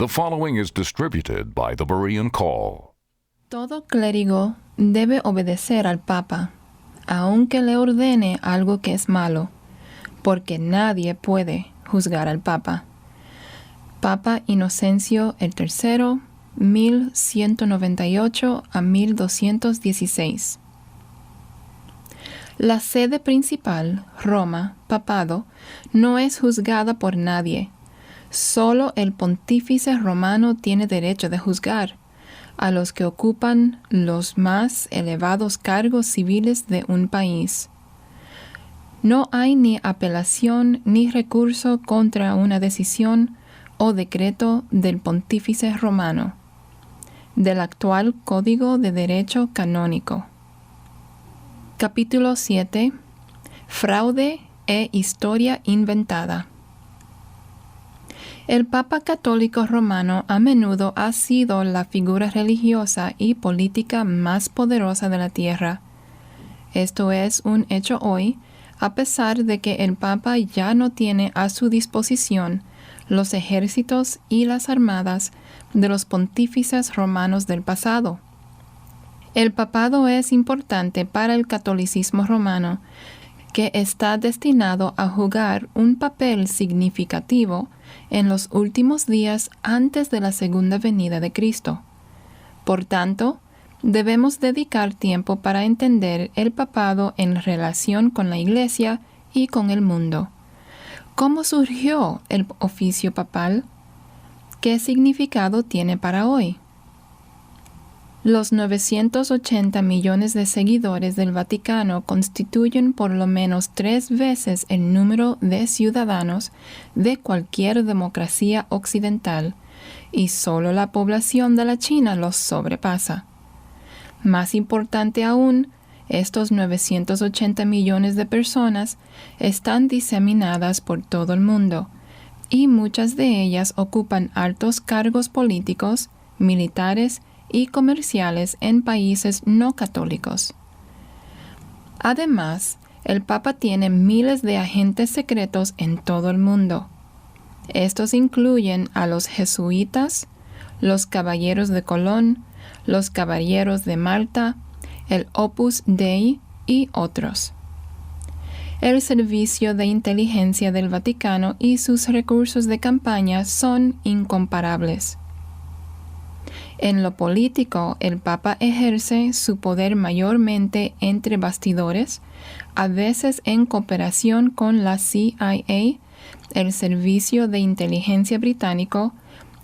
The following is distributed by the Berean Call. Todo clérigo debe obedecer al Papa, aunque le ordene algo que es malo, porque nadie puede juzgar al Papa. Papa Inocencio III, 1198 a 1216. La sede principal, Roma, Papado, no es juzgada por nadie. Solo el pontífice romano tiene derecho de juzgar a los que ocupan los más elevados cargos civiles de un país. No hay ni apelación ni recurso contra una decisión o decreto del pontífice romano, del actual Código de Derecho Canónico. Capítulo 7. Fraude e historia inventada. El Papa Católico Romano a menudo ha sido la figura religiosa y política más poderosa de la tierra. Esto es un hecho hoy, a pesar de que el Papa ya no tiene a su disposición los ejércitos y las armadas de los pontífices romanos del pasado. El papado es importante para el catolicismo romano, que está destinado a jugar un papel significativo en los últimos días antes de la segunda venida de Cristo. Por tanto, debemos dedicar tiempo para entender el papado en relación con la Iglesia y con el mundo. ¿Cómo surgió el oficio papal? ¿Qué significado tiene para hoy? Los 980 millones de seguidores del Vaticano constituyen por lo menos 3 veces el número de ciudadanos de cualquier democracia occidental, y solo la población de la China los sobrepasa. Más importante aún, estos 980 millones de personas están diseminadas por todo el mundo, y muchas de ellas ocupan altos cargos políticos, militares y comerciales en países no católicos. Además, el Papa tiene miles de agentes secretos en todo el mundo. Estos incluyen a los jesuitas, los caballeros de Colón, los caballeros de Malta, el Opus Dei y otros. El servicio de inteligencia del Vaticano y sus recursos de campaña son incomparables. En lo político, el Papa ejerce su poder mayormente entre bastidores, a veces en cooperación con la CIA, el Servicio de Inteligencia Británico,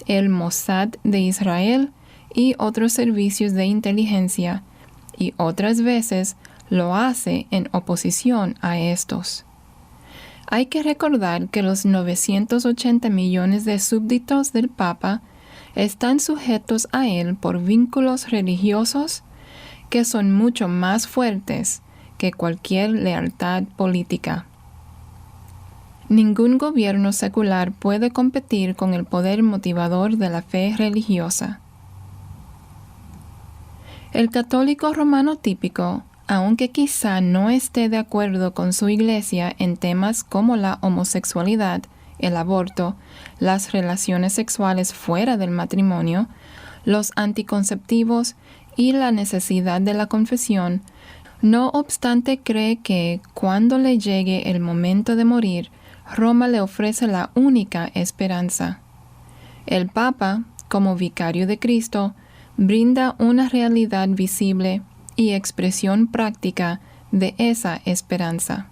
el Mossad de Israel y otros servicios de inteligencia, y otras veces lo hace en oposición a estos. Hay que recordar que los 980 millones de súbditos del Papa están sujetos a él por vínculos religiosos que son mucho más fuertes que cualquier lealtad política. Ningún gobierno secular puede competir con el poder motivador de la fe religiosa. El católico romano típico, aunque quizá no esté de acuerdo con su iglesia en temas como la homosexualidad, el aborto, las relaciones sexuales fuera del matrimonio, los anticonceptivos y la necesidad de la confesión, no obstante cree que cuando le llegue el momento de morir, Roma le ofrece la única esperanza. El Papa, como vicario de Cristo, brinda una realidad visible y expresión práctica de esa esperanza.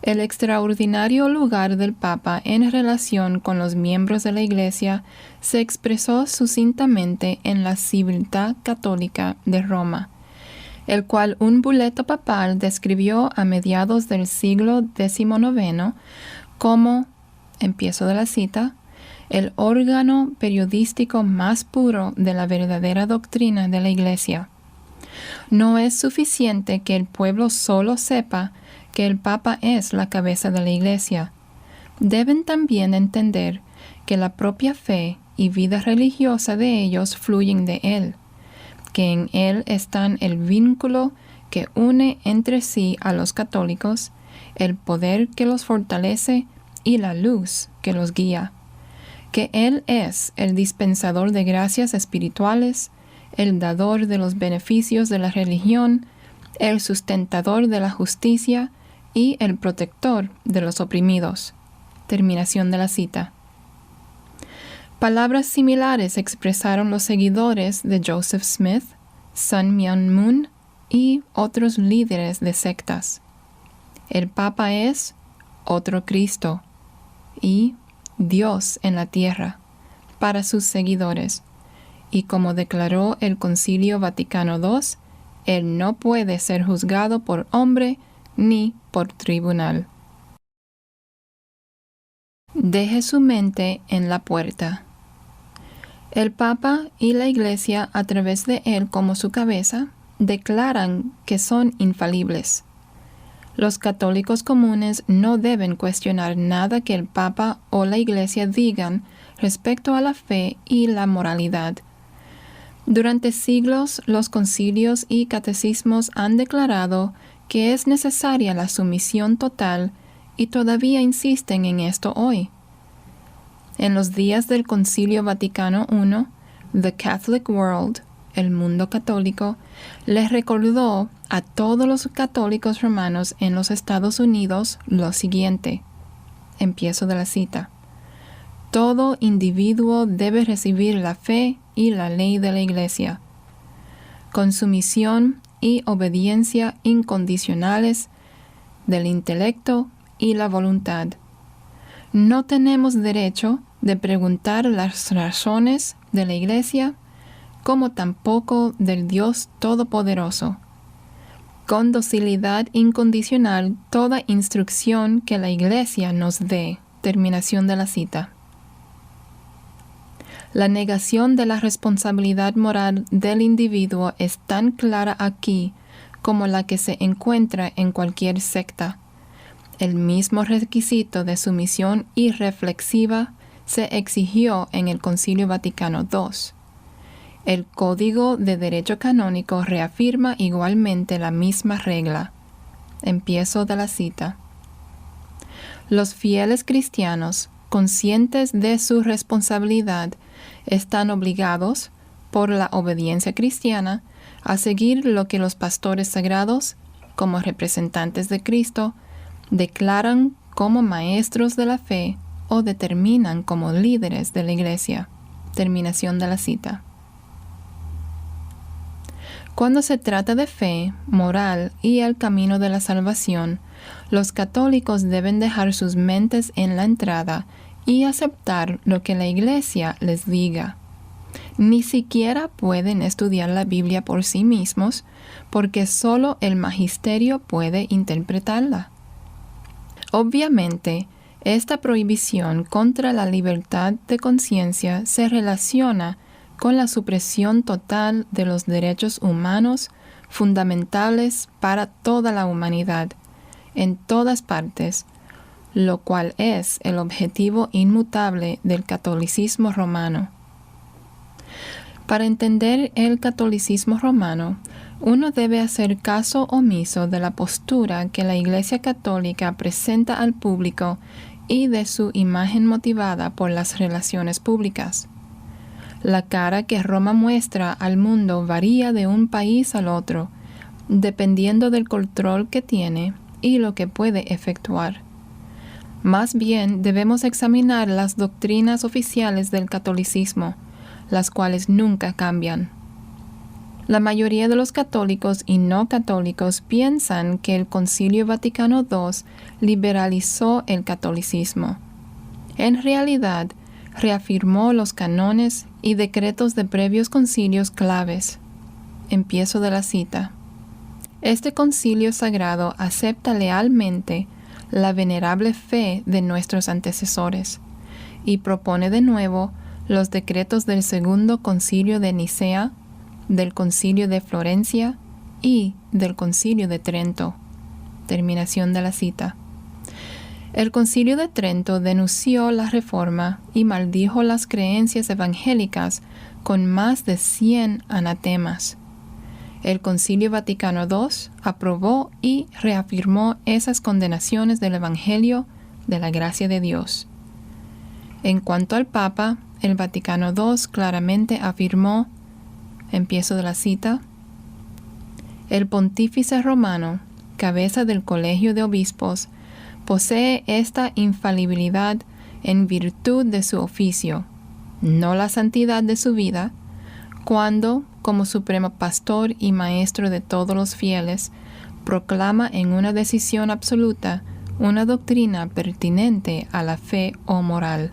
El extraordinario lugar del Papa en relación con los miembros de la Iglesia se expresó sucintamente en la Civiltà Católica de Roma, el cual un buleto papal describió a mediados del siglo XIX como, empiezo de la cita, el órgano periodístico más puro de la verdadera doctrina de la Iglesia. No es suficiente que el pueblo solo sepa que el Papa es la cabeza de la Iglesia. Deben también entender que la propia fe y vida religiosa de ellos fluyen de él, que en él están el vínculo que une entre sí a los católicos, el poder que los fortalece y la luz que los guía, que Él es el dispensador de gracias espirituales, el dador de los beneficios de la religión, el sustentador de la justicia y el protector de los oprimidos. Terminación de la cita. Palabras similares expresaron los seguidores de Joseph Smith, Sun Myung Moon y otros líderes de sectas. El Papa es otro Cristo y Dios en la tierra para sus seguidores, y como declaró el Concilio Vaticano II, Él no puede ser juzgado por hombre ni por tribunal. Deje su mente en la puerta. El Papa y la Iglesia, a través de él como su cabeza, declaran que son infalibles. Los católicos comunes no deben cuestionar nada que el Papa o la Iglesia digan respecto a la fe y la moralidad. Durante siglos, los concilios y catecismos han declarado que es necesaria la sumisión total y todavía insisten en esto hoy. En los días del Concilio Vaticano I, The Catholic World, el mundo católico, les recordó a todos los católicos romanos en los Estados Unidos lo siguiente. Empiezo de la cita. Todo individuo debe recibir la fe y la ley de la Iglesia, con sumisión y obediencia incondicionales del intelecto y la voluntad. No tenemos derecho de preguntar las razones de la Iglesia, como tampoco del Dios Todopoderoso. Con docilidad incondicional toda instrucción que la Iglesia nos dé. Terminación de la cita. La negación de la responsabilidad moral del individuo es tan clara aquí como la que se encuentra en cualquier secta. El mismo requisito de sumisión irreflexiva se exigió en el Concilio Vaticano II. El Código de Derecho Canónico reafirma igualmente la misma regla. Empiezo de la cita. Los fieles cristianos, conscientes de su responsabilidad, están obligados, por la obediencia cristiana, a seguir lo que los pastores sagrados, como representantes de Cristo, declaran como maestros de la fe o determinan como líderes de la Iglesia. Terminación de la cita. Cuando se trata de fe, moral y el camino de la salvación, los católicos deben dejar sus mentes en la entrada y aceptar lo que la Iglesia les diga. Ni siquiera pueden estudiar la Biblia por sí mismos, porque solo el magisterio puede interpretarla. Obviamente, esta prohibición contra la libertad de conciencia se relaciona con la supresión total de los derechos humanos fundamentales para toda la humanidad, en todas partes, lo cual es el objetivo inmutable del catolicismo romano. Para entender el catolicismo romano, uno debe hacer caso omiso de la postura que la Iglesia Católica presenta al público y de su imagen motivada por las relaciones públicas. La cara que Roma muestra al mundo varía de un país al otro, dependiendo del control que tiene y lo que puede efectuar. Más bien debemos examinar las doctrinas oficiales del catolicismo, las cuales nunca cambian. La mayoría de los católicos y no católicos piensan que el Concilio Vaticano II liberalizó el catolicismo. En realidad, reafirmó los cánones y decretos de previos concilios claves. Empiezo de la cita. Este concilio sagrado acepta lealmente la venerable fe de nuestros antecesores y propone de nuevo los decretos del Segundo Concilio de Nicea, del Concilio de Florencia y del Concilio de Trento. Terminación de la cita. El Concilio de Trento denunció la Reforma y maldijo las creencias evangélicas con más de 100 anatemas. El Concilio Vaticano II aprobó y reafirmó esas condenaciones del Evangelio de la gracia de Dios. En cuanto al Papa, el Vaticano II claramente afirmó, empiezo de la cita, el pontífice romano, cabeza del Colegio de Obispos, posee esta infalibilidad en virtud de su oficio, no la santidad de su vida, cuando, como supremo pastor y maestro de todos los fieles, proclama en una decisión absoluta una doctrina pertinente a la fe o moral.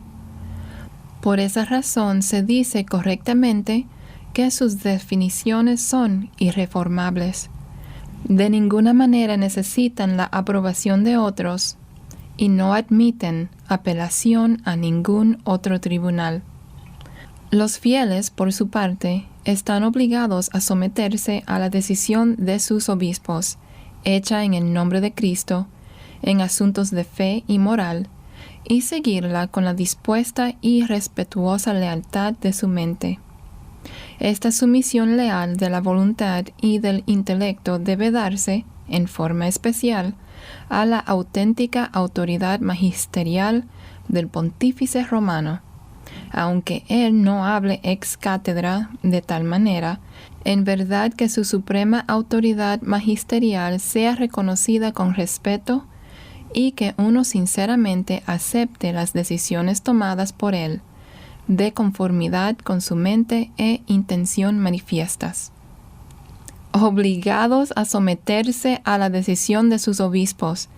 Por esa razón se dice correctamente que sus definiciones son irreformables. De ninguna manera necesitan la aprobación de otros y no admiten apelación a ningún otro tribunal. Los fieles, por su parte, están obligados a someterse a la decisión de sus obispos, hecha en el nombre de Cristo, en asuntos de fe y moral, y seguirla con la dispuesta y respetuosa lealtad de su mente. Esta sumisión leal de la voluntad y del intelecto debe darse, en forma especial, a la auténtica autoridad magisterial del pontífice romano. Aunque él no hable ex cátedra de tal manera, en verdad que su suprema autoridad magisterial sea reconocida con respeto y que uno sinceramente acepte las decisiones tomadas por él, de conformidad con su mente e intención manifiestas. Obligados a someterse a la decisión de sus obispos,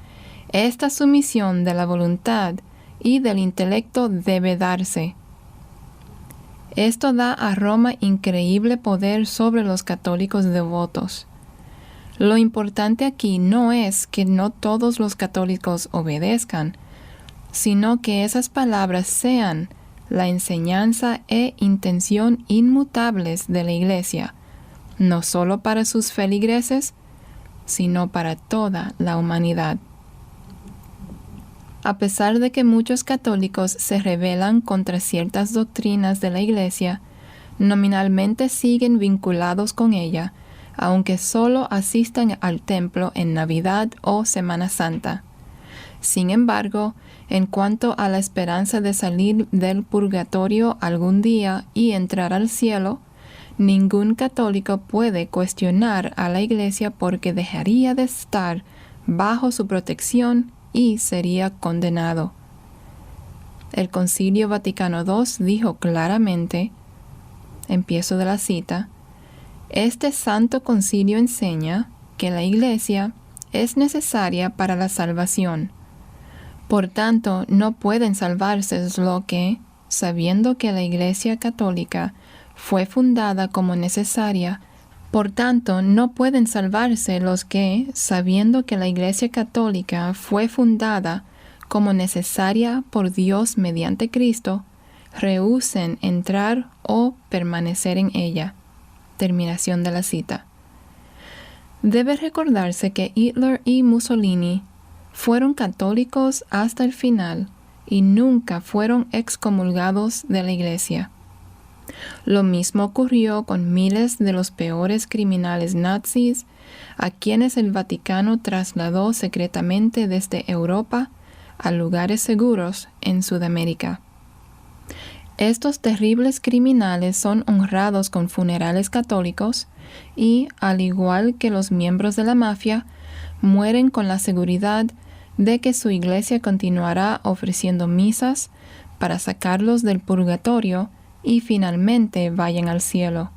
esta sumisión de la voluntad y del intelecto debe darse. Esto da a Roma increíble poder sobre los católicos devotos. Lo importante aquí no es que no todos los católicos obedezcan, sino que esas palabras sean la enseñanza e intención inmutables de la Iglesia, no solo para sus feligreses, sino para toda la humanidad. A pesar de que muchos católicos se rebelan contra ciertas doctrinas de la Iglesia, nominalmente siguen vinculados con ella, aunque solo asistan al templo en Navidad o Semana Santa. Sin embargo, en cuanto a la esperanza de salir del purgatorio algún día y entrar al cielo, ningún católico puede cuestionar a la Iglesia porque dejaría de estar bajo su protección y sería condenado. El Concilio Vaticano II dijo claramente, empiezo de la cita, este Santo Concilio enseña que la Iglesia es necesaria para la salvación. Por tanto, no pueden salvarse los que, sabiendo que la Iglesia Católica fue fundada como necesaria, por tanto, no pueden salvarse los que, sabiendo que la Iglesia Católica fue fundada como necesaria por Dios mediante Cristo, rehúsen entrar o permanecer en ella. Terminación de la cita. Debe recordarse que Hitler y Mussolini fueron católicos hasta el final y nunca fueron excomulgados de la Iglesia. Lo mismo ocurrió con miles de los peores criminales nazis, a quienes el Vaticano trasladó secretamente desde Europa a lugares seguros en Sudamérica. Estos terribles criminales son honrados con funerales católicos y, al igual que los miembros de la mafia, mueren con la seguridad de que su iglesia continuará ofreciendo misas para sacarlos del purgatorio y finalmente vayan al cielo.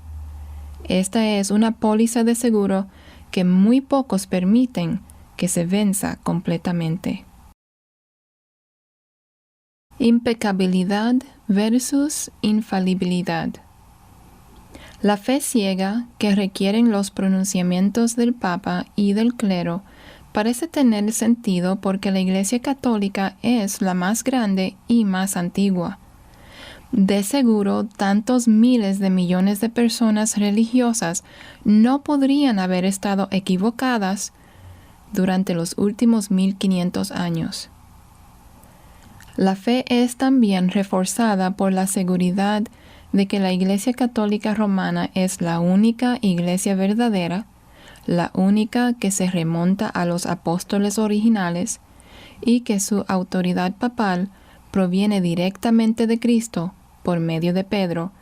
Esta es una póliza de seguro que muy pocos permiten que se venza completamente. Impecabilidad versus infalibilidad. La fe ciega que requieren los pronunciamientos del Papa y del clero parece tener sentido porque la Iglesia Católica es la más grande y más antigua. De seguro, tantos miles de millones de personas religiosas no podrían haber estado equivocadas durante los últimos 1500 años. La fe es también reforzada por la seguridad de que la Iglesia Católica Romana es la única Iglesia verdadera, la única que se remonta a los apóstoles originales y que su autoridad papal proviene directamente de Cristo, por medio de Pedro,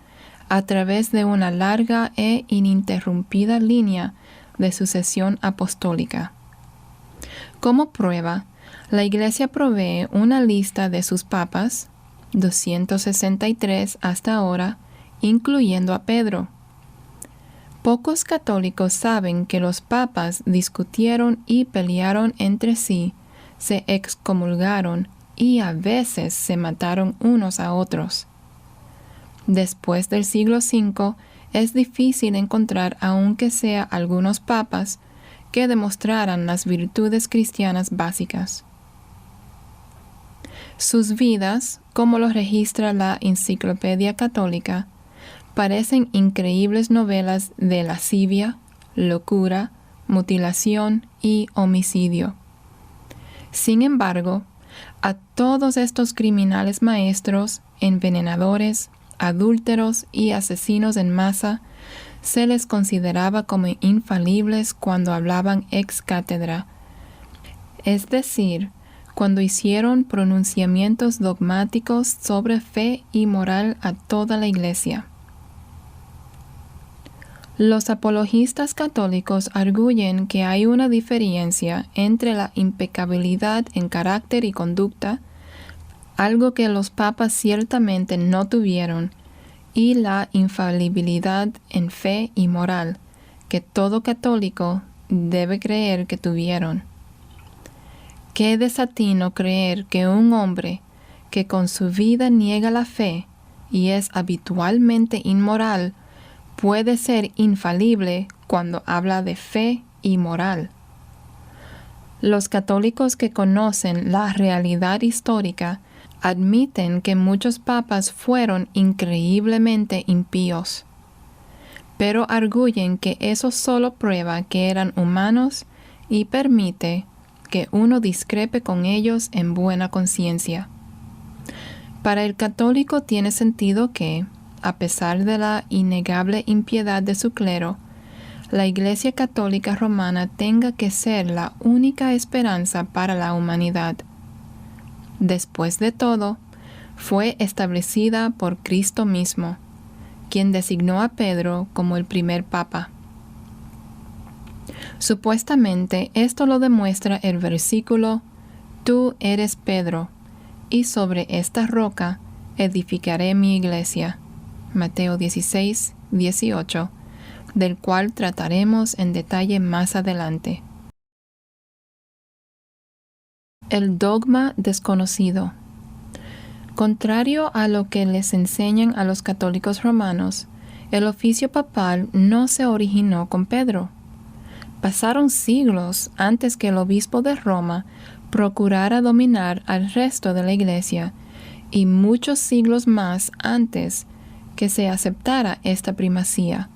a través de una larga e ininterrumpida línea de sucesión apostólica. Como prueba, la Iglesia provee una lista de sus papas, 263 hasta ahora, incluyendo a Pedro. Pocos católicos saben que los papas discutieron y pelearon entre sí, se excomulgaron y a veces se mataron unos a otros. Después del siglo V, es difícil encontrar aunque sea algunos papas que demostraran las virtudes cristianas básicas. Sus vidas, como lo registra la Enciclopedia Católica, parecen increíbles novelas de lascivia, locura, mutilación y homicidio. Sin embargo, a todos estos criminales maestros, envenenadores, adúlteros y asesinos en masa, se les consideraba como infalibles cuando hablaban ex cátedra, es decir, cuando hicieron pronunciamientos dogmáticos sobre fe y moral a toda la Iglesia. Los apologistas católicos arguyen que hay una diferencia entre la impecabilidad en carácter y conducta, algo que los papas ciertamente no tuvieron, y la infalibilidad en fe y moral, que todo católico debe creer que tuvieron. Qué desatino creer que un hombre que con su vida niega la fe y es habitualmente inmoral puede ser infalible cuando habla de fe y moral. Los católicos que conocen la realidad histórica admiten que muchos papas fueron increíblemente impíos, pero arguyen que eso solo prueba que eran humanos y permite que uno discrepe con ellos en buena conciencia. Para el católico tiene sentido que, a pesar de la innegable impiedad de su clero, la Iglesia Católica Romana tenga que ser la única esperanza para la humanidad. Después de todo, fue establecida por Cristo mismo, quien designó a Pedro como el primer papa. Supuestamente esto lo demuestra el versículo: «Tú eres Pedro, y sobre esta roca edificaré mi iglesia», Mateo 16, 18, del cual trataremos en detalle más adelante. El dogma desconocido. Contrario a lo que les enseñan a los católicos romanos, el oficio papal no se originó con Pedro. Pasaron siglos antes que el obispo de Roma procurara dominar al resto de la Iglesia, y muchos siglos más antes que se aceptara esta primacía.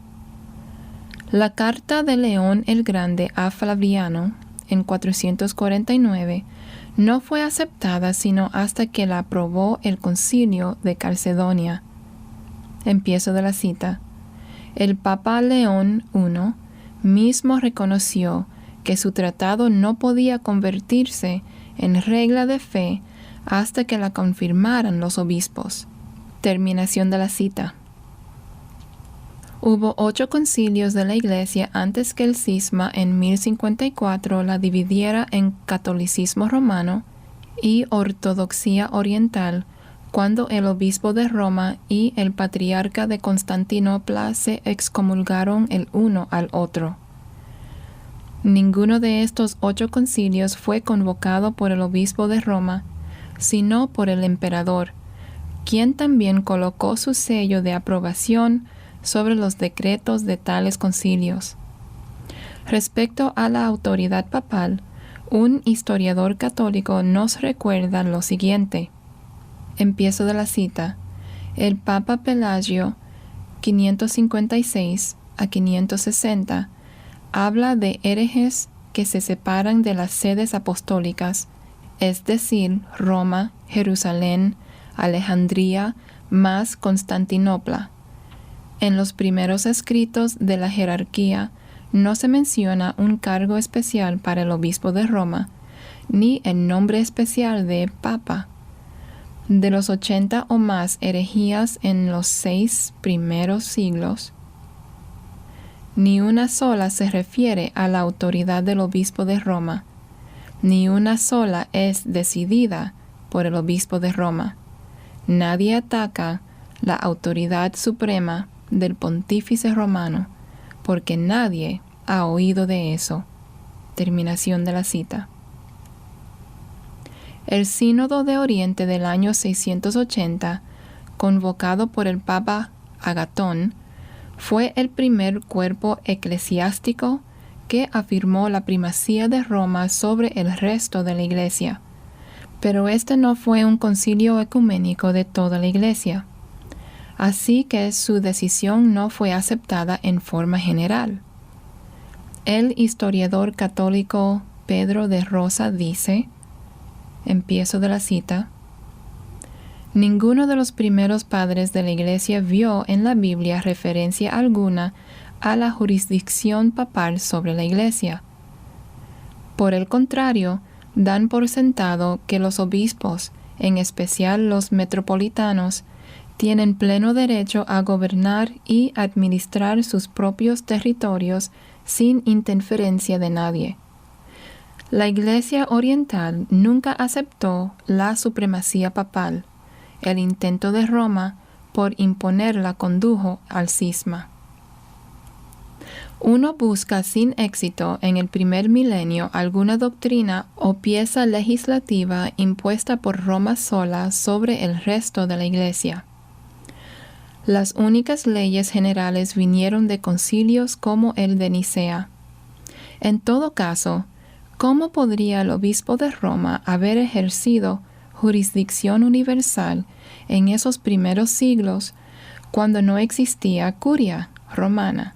La carta de León el Grande a Flaviano, en 449, no fue aceptada sino hasta que la aprobó el Concilio de Calcedonia. Empiezo de la cita. El Papa León I mismo reconoció que su tratado no podía convertirse en regla de fe hasta que la confirmaran los obispos. Terminación de la cita. Hubo 8 concilios de la Iglesia antes que el cisma en 1054 la dividiera en catolicismo romano y ortodoxia oriental, cuando el obispo de Roma y el patriarca de Constantinopla se excomulgaron el uno al otro. Ninguno de estos 8 concilios fue convocado por el obispo de Roma, sino por el emperador, quien también colocó su sello de aprobación sobre los decretos de tales concilios. Respecto a la autoridad papal, un historiador católico nos recuerda lo siguiente. Empiezo de la cita. El Papa Pelagio, 556 a 560, habla de herejes que se separan de las sedes apostólicas, es decir, Roma, Jerusalén, Alejandría, más Constantinopla. En los primeros escritos de la jerarquía no se menciona un cargo especial para el obispo de Roma, ni el nombre especial de papa. De los 80 o más herejías en los 6 primeros siglos, ni una sola se refiere a la autoridad del obispo de Roma, ni una sola es decidida por el obispo de Roma. Nadie ataca la autoridad suprema del pontífice romano, porque nadie ha oído de eso. Terminación de la cita. El Sínodo de Oriente del año 680, convocado por el Papa Agatón, fue el primer cuerpo eclesiástico que afirmó la primacía de Roma sobre el resto de la Iglesia. Pero este no fue un concilio ecuménico de toda la Iglesia, así que su decisión no fue aceptada en forma general. El historiador católico Pedro de Rosa dice, empiezo de la cita, ninguno de los primeros padres de la Iglesia vio en la Biblia referencia alguna a la jurisdicción papal sobre la Iglesia. Por el contrario, dan por sentado que los obispos, en especial los metropolitanos, tienen pleno derecho a gobernar y administrar sus propios territorios sin interferencia de nadie. La Iglesia Oriental nunca aceptó la supremacía papal. El intento de Roma por imponerla condujo al cisma. Uno busca sin éxito en el primer milenio alguna doctrina o pieza legislativa impuesta por Roma sola sobre el resto de la Iglesia. Las únicas leyes generales vinieron de concilios como el de Nicea. En todo caso, ¿cómo podría el obispo de Roma haber ejercido jurisdicción universal en esos primeros siglos cuando no existía curia romana,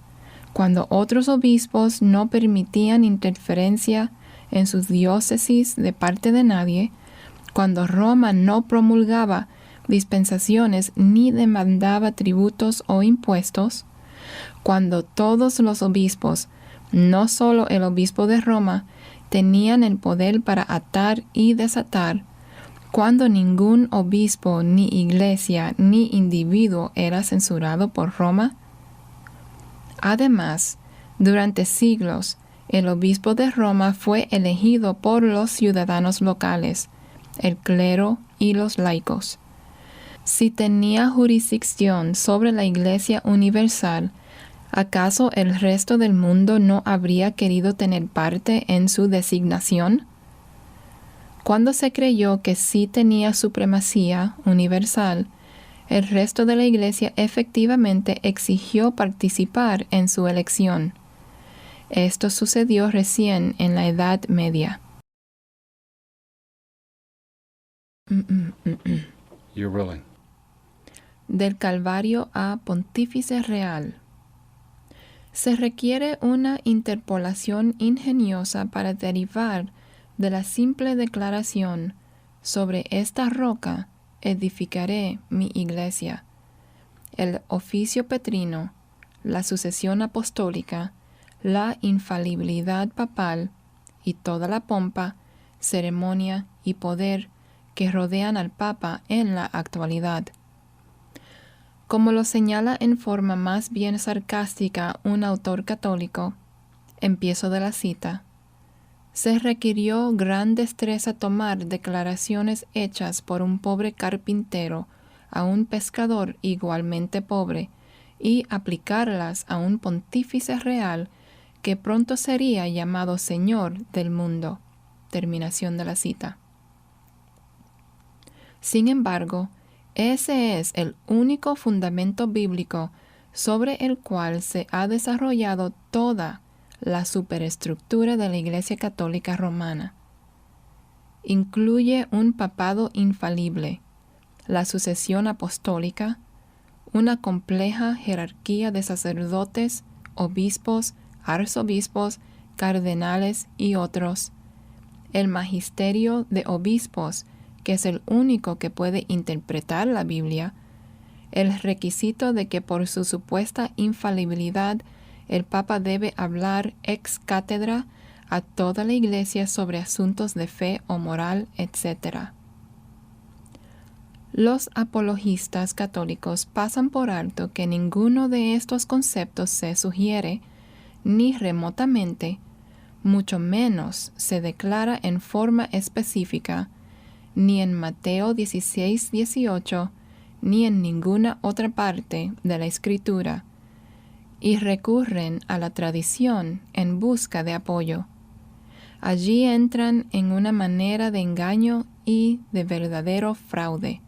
cuando otros obispos no permitían interferencia en sus diócesis de parte de nadie, cuando Roma no promulgaba dispensaciones ni demandaba tributos o impuestos, cuando todos los obispos, no solo el obispo de Roma, tenían el poder para atar y desatar, cuando ningún obispo, ni iglesia, ni individuo era censurado por Roma? Además, durante siglos, el obispo de Roma fue elegido por los ciudadanos locales, el clero y los laicos. Si tenía jurisdicción sobre la Iglesia universal, ¿acaso el resto del mundo no habría querido tener parte en su designación? Cuando se creyó que sí tenía supremacía universal, el resto de la Iglesia efectivamente exigió participar en su elección. Esto sucedió recién en la Edad Media. You're willing. Del Calvario a Pontífice Real. Se requiere una interpolación ingeniosa para derivar de la simple declaración, sobre esta roca edificaré mi iglesia, el oficio petrino, la sucesión apostólica, la infalibilidad papal y toda la pompa, ceremonia y poder que rodean al Papa en la actualidad. Como lo señala en forma más bien sarcástica un autor católico, empiezo de la cita, se requirió gran destreza tomar declaraciones hechas por un pobre carpintero a un pescador igualmente pobre y aplicarlas a un pontífice real que pronto sería llamado Señor del mundo. Terminación de la cita. Sin embargo, ese es el único fundamento bíblico sobre el cual se ha desarrollado toda la superestructura de la Iglesia Católica Romana. Incluye un papado infalible, la sucesión apostólica, una compleja jerarquía de sacerdotes, obispos, arzobispos, cardenales y otros, el magisterio de obispos, que es el único que puede interpretar la Biblia, el requisito de que por su supuesta infalibilidad el Papa debe hablar ex cátedra a toda la Iglesia sobre asuntos de fe o moral, etc. Los apologistas católicos pasan por alto que ninguno de estos conceptos se sugiere, ni remotamente, mucho menos se declara en forma específica, ni en Mateo 16:18, ni en ninguna otra parte de la Escritura, y recurren a la tradición en busca de apoyo. Allí entran en una manera de engaño y de verdadero fraude.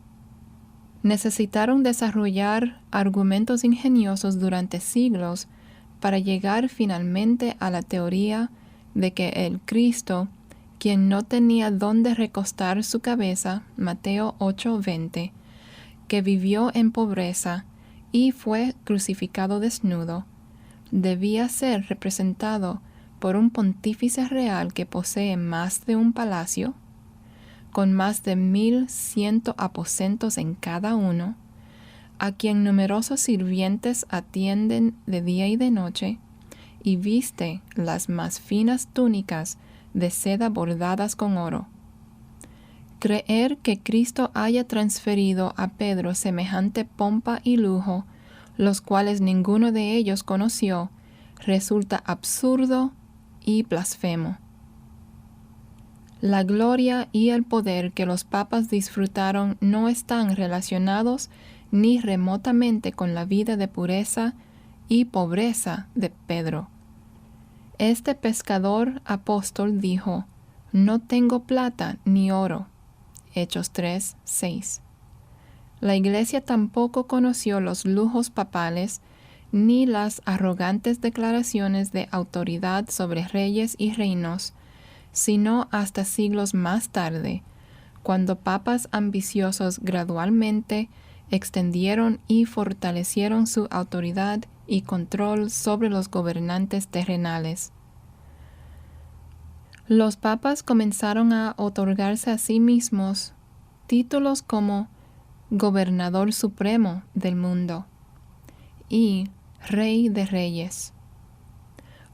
Necesitaron desarrollar argumentos ingeniosos durante siglos para llegar finalmente a la teoría de que el Cristo, quien no tenía dónde recostar su cabeza, Mateo 8:20, que vivió en pobreza y fue crucificado desnudo, debía ser representado por un pontífice real que posee más de un palacio, con más de 1,100 aposentos en cada uno, a quien numerosos sirvientes atienden de día y de noche, y viste las más finas túnicas de seda bordadas con oro. Creer que Cristo haya transferido a Pedro semejante pompa y lujo, los cuales ninguno de ellos conoció, resulta absurdo y blasfemo. La gloria y el poder que los papas disfrutaron no están relacionados ni remotamente con la vida de pureza y pobreza de Pedro. Este pescador apóstol dijo: «No tengo plata ni oro». Hechos 3:6. La Iglesia tampoco conoció los lujos papales ni las arrogantes declaraciones de autoridad sobre reyes y reinos, sino hasta siglos más tarde, cuando papas ambiciosos gradualmente extendieron y fortalecieron su autoridad y control sobre los gobernantes terrenales. Los papas comenzaron a otorgarse a sí mismos títulos como Gobernador Supremo del mundo y Rey de Reyes.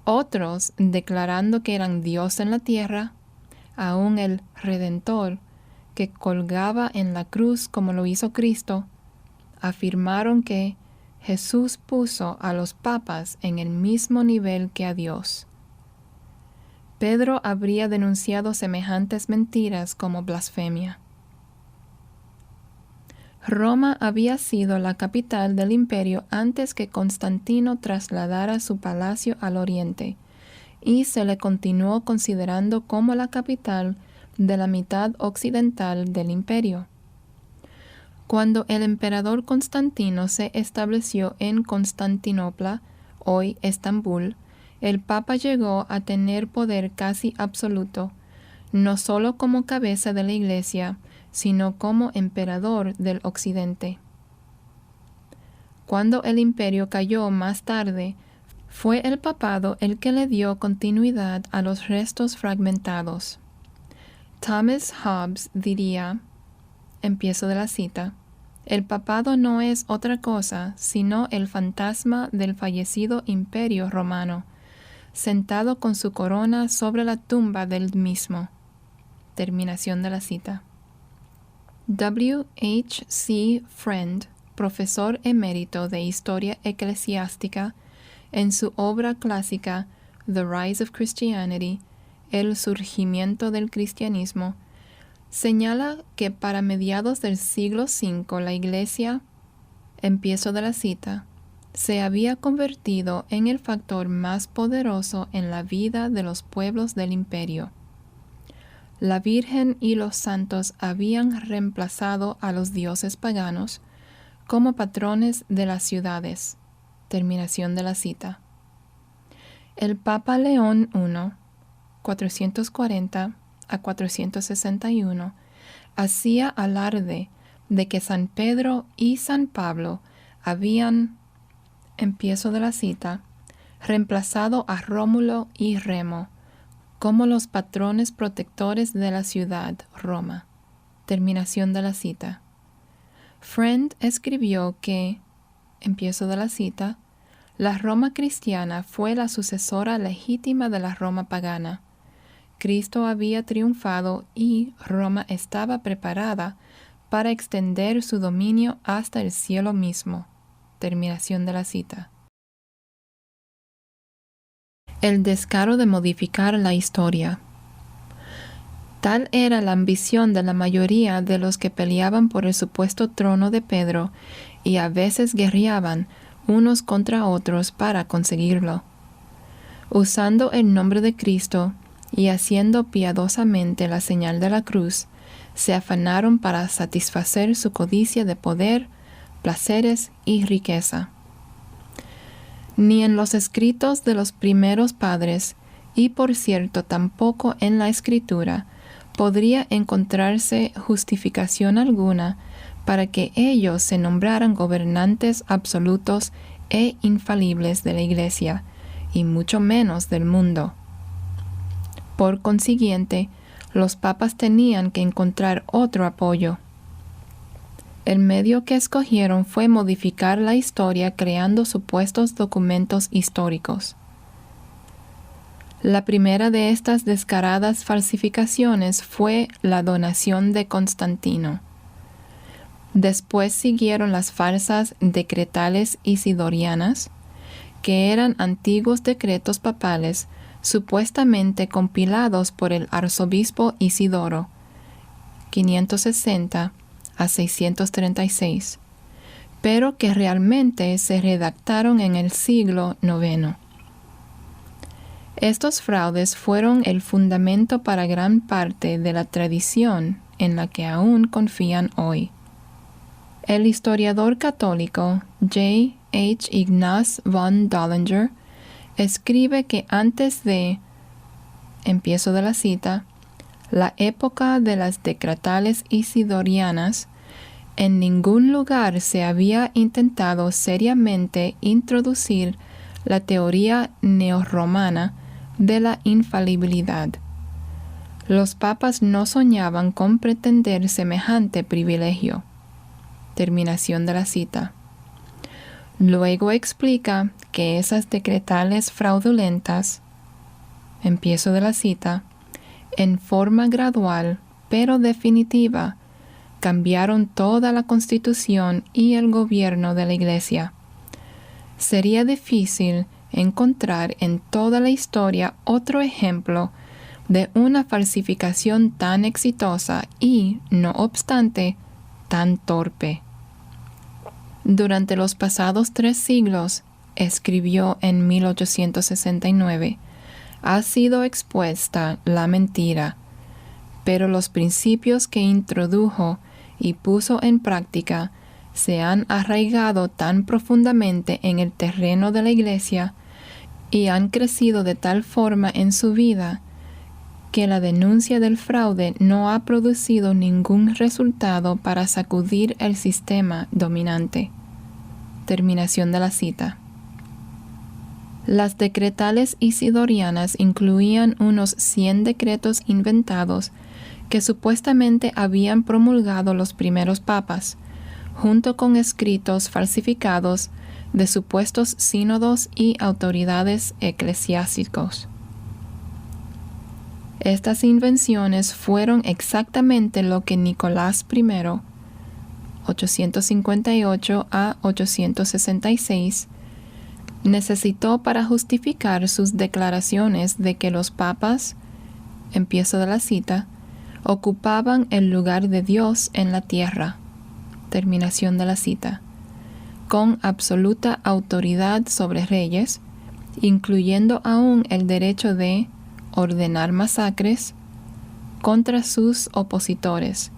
Otros, declarando que eran Dios en la tierra, aún el Redentor, que colgaba en la cruz como lo hizo Cristo, afirmaron que Jesús puso a los papas en el mismo nivel que a Dios. Pedro habría denunciado semejantes mentiras como blasfemia. Roma había sido la capital del imperio antes que Constantino trasladara su palacio al oriente, y se le continuó considerando como la capital de la mitad occidental del imperio. Cuando el emperador Constantino se estableció en Constantinopla, hoy Estambul, el Papa llegó a tener poder casi absoluto, no solo como cabeza de la Iglesia, sino como emperador del Occidente. Cuando el imperio cayó más tarde, fue el papado el que le dio continuidad a los restos fragmentados. Thomas Hobbes diría, empiezo de la cita, «El papado no es otra cosa sino el fantasma del fallecido imperio romano, sentado con su corona sobre la tumba del mismo». Terminación de la cita. W. H. C. Friend, profesor emérito de Historia Eclesiástica, en su obra clásica The Rise of Christianity, El surgimiento del cristianismo, señala que para mediados del siglo V la Iglesia, empiezo de la cita, se había convertido en el factor más poderoso en la vida de los pueblos del imperio. La Virgen y los santos habían reemplazado a los dioses paganos como patrones de las ciudades. Terminación de la cita. El Papa León I, 440 a 461, hacía alarde de que San Pedro y San Pablo habían, empiezo de la cita, reemplazado a Rómulo y Remo como los patrones protectores de la ciudad, Roma. Terminación de la cita. Friend escribió que, empiezo de la cita, la Roma cristiana fue la sucesora legítima de la Roma pagana. Cristo había triunfado y Roma estaba preparada para extender su dominio hasta el cielo mismo. Terminación de la cita. El descaro de modificar la historia. Tal era la ambición de la mayoría de los que peleaban por el supuesto trono de Pedro y a veces guerreaban unos contra otros para conseguirlo. Usando el nombre de Cristo y haciendo piadosamente la señal de la cruz, se afanaron para satisfacer su codicia de poder, placeres y riqueza. Ni en los escritos de los primeros padres, y por cierto tampoco en la Escritura, podría encontrarse justificación alguna para que ellos se nombraran gobernantes absolutos e infalibles de la Iglesia, y mucho menos del mundo. Por consiguiente, los papas tenían que encontrar otro apoyo. El medio que escogieron fue modificar la historia creando supuestos documentos históricos. La primera de estas descaradas falsificaciones fue la donación de Constantino. Después siguieron las falsas decretales isidorianas, que eran antiguos decretos papales supuestamente compilados por el arzobispo Isidoro, 560 a 636, pero que realmente se redactaron en el siglo IX. Estos fraudes fueron el fundamento para gran parte de la tradición en la que aún confían hoy. El historiador católico J. H. Ignaz von Dollinger escribe que antes de, empiezo de la cita, la época de las decretales isidorianas, en ningún lugar se había intentado seriamente introducir la teoría neorromana de la infalibilidad. Los papas no soñaban con pretender semejante privilegio. Terminación de la cita. Luego explica que esas decretales fraudulentas, empiezo de la cita, en forma gradual pero definitiva, cambiaron toda la constitución y el gobierno de la Iglesia. Sería difícil encontrar en toda la historia otro ejemplo de una falsificación tan exitosa y, no obstante, tan torpe. Durante los pasados 3 siglos, escribió en 1869, ha sido expuesta la mentira, pero los principios que introdujo y puso en práctica se han arraigado tan profundamente en el terreno de la Iglesia y han crecido de tal forma en su vida que la denuncia del fraude no ha producido ningún resultado para sacudir el sistema dominante. Terminación de la cita. Las decretales isidorianas incluían unos 100 decretos inventados que supuestamente habían promulgado los primeros papas, junto con escritos falsificados de supuestos sínodos y autoridades eclesiásticos. Estas invenciones fueron exactamente lo que Nicolás I, 858 a 866, necesitó para justificar sus declaraciones de que los papas, empiezo de la cita, ocupaban el lugar de Dios en la tierra, terminación de la cita, con absoluta autoridad sobre reyes, incluyendo aún el derecho de ordenar masacres contra sus opositores,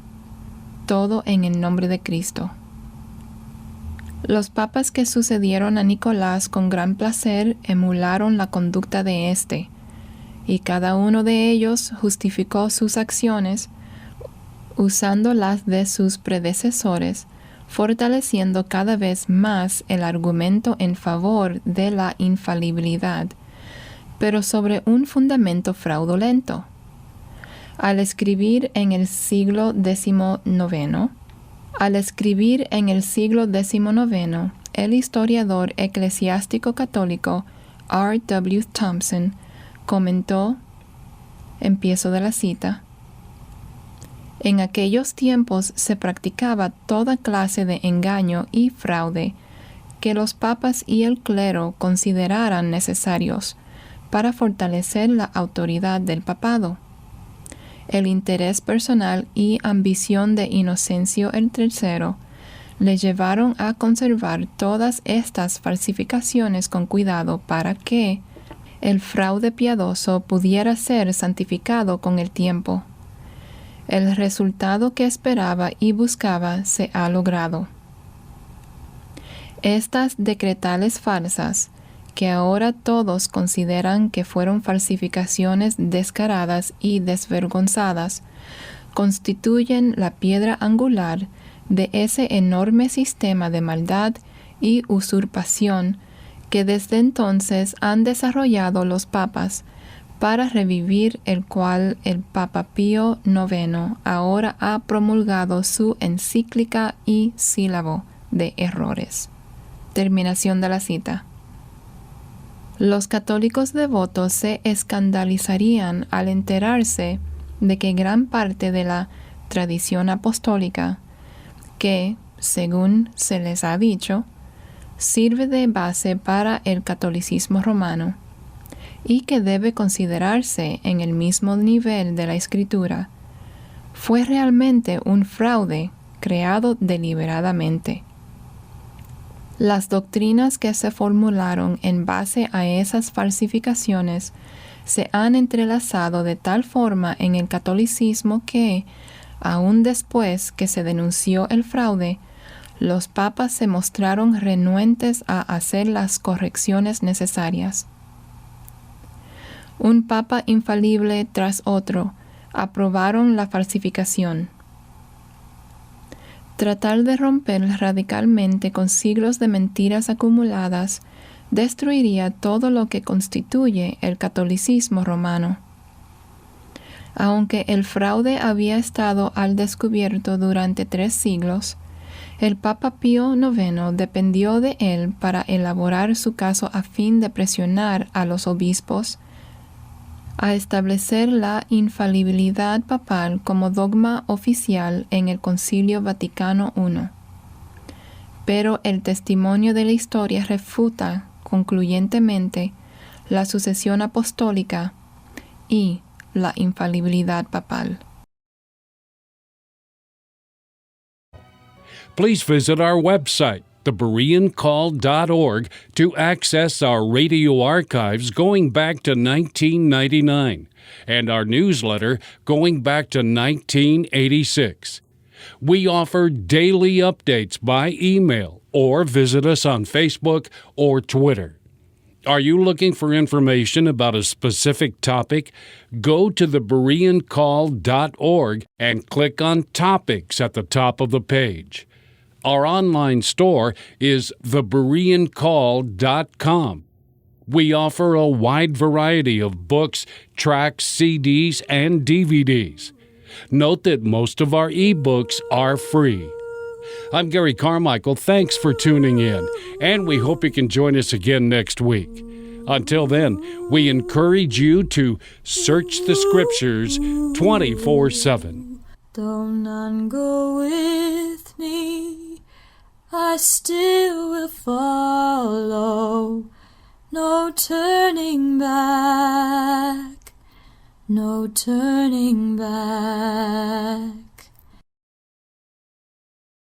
todo en el nombre de Cristo. Los papas que sucedieron a Nicolás con gran placer emularon la conducta de éste, y cada uno de ellos justificó sus acciones usando las de sus predecesores, fortaleciendo cada vez más el argumento en favor de la infalibilidad, pero sobre un fundamento fraudulento. Al escribir en el siglo XIX, el historiador eclesiástico católico R. W. Thompson comentó, empiezo de la cita, En aquellos tiempos se practicaba toda clase de engaño y fraude que los papas y el clero consideraran necesarios para fortalecer la autoridad del papado. El interés personal y ambición de Inocencio III le llevaron a conservar todas estas falsificaciones con cuidado para que el fraude piadoso pudiera ser santificado con el tiempo. El resultado que esperaba y buscaba se ha logrado. Estas decretales falsas, que ahora todos consideran que fueron falsificaciones descaradas y desvergonzadas, constituyen la piedra angular de ese enorme sistema de maldad y usurpación que desde entonces han desarrollado los papas, para revivir el cual el Papa Pío IX ahora ha promulgado su encíclica y sílabo de errores. Terminación de la cita. Los católicos devotos se escandalizarían al enterarse de que gran parte de la tradición apostólica, que, según se les ha dicho, sirve de base para el catolicismo romano, y que debe considerarse en el mismo nivel de la Escritura, fue realmente un fraude creado deliberadamente. Las doctrinas que se formularon en base a esas falsificaciones se han entrelazado de tal forma en el catolicismo que, aun después que se denunció el fraude, los papas se mostraron renuentes a hacer las correcciones necesarias. Un papa infalible tras otro aprobaron la falsificación. Tratar de romper radicalmente con siglos de mentiras acumuladas destruiría todo lo que constituye el catolicismo romano. Aunque el fraude había estado al descubierto durante 3 siglos, el Papa Pío IX dependió de él para elaborar su caso a fin de presionar a los obispos a establecer la infalibilidad papal como dogma oficial en el Concilio Vaticano I. Pero el testimonio de la historia refuta concluyentemente la sucesión apostólica y la infalibilidad papal. Please visit our website, thebereancall.org, to access our radio archives going back to 1999 and our newsletter going back to 1986. We offer daily updates by email or visit us on Facebook or Twitter. Are you looking for information about a specific topic? Go to thebereancall.org and click on Topics at the top of the page. Our online store is thebereancall.com. We offer a wide variety of books, tracts, CDs, and DVDs. Note that most of our ebooks are free. I'm Gary Carmichael. Thanks for tuning in, and we hope you can join us again next week. Until then, we encourage you to search the Scriptures 24/7. Though none go with me, I still will follow. No turning back, no turning back.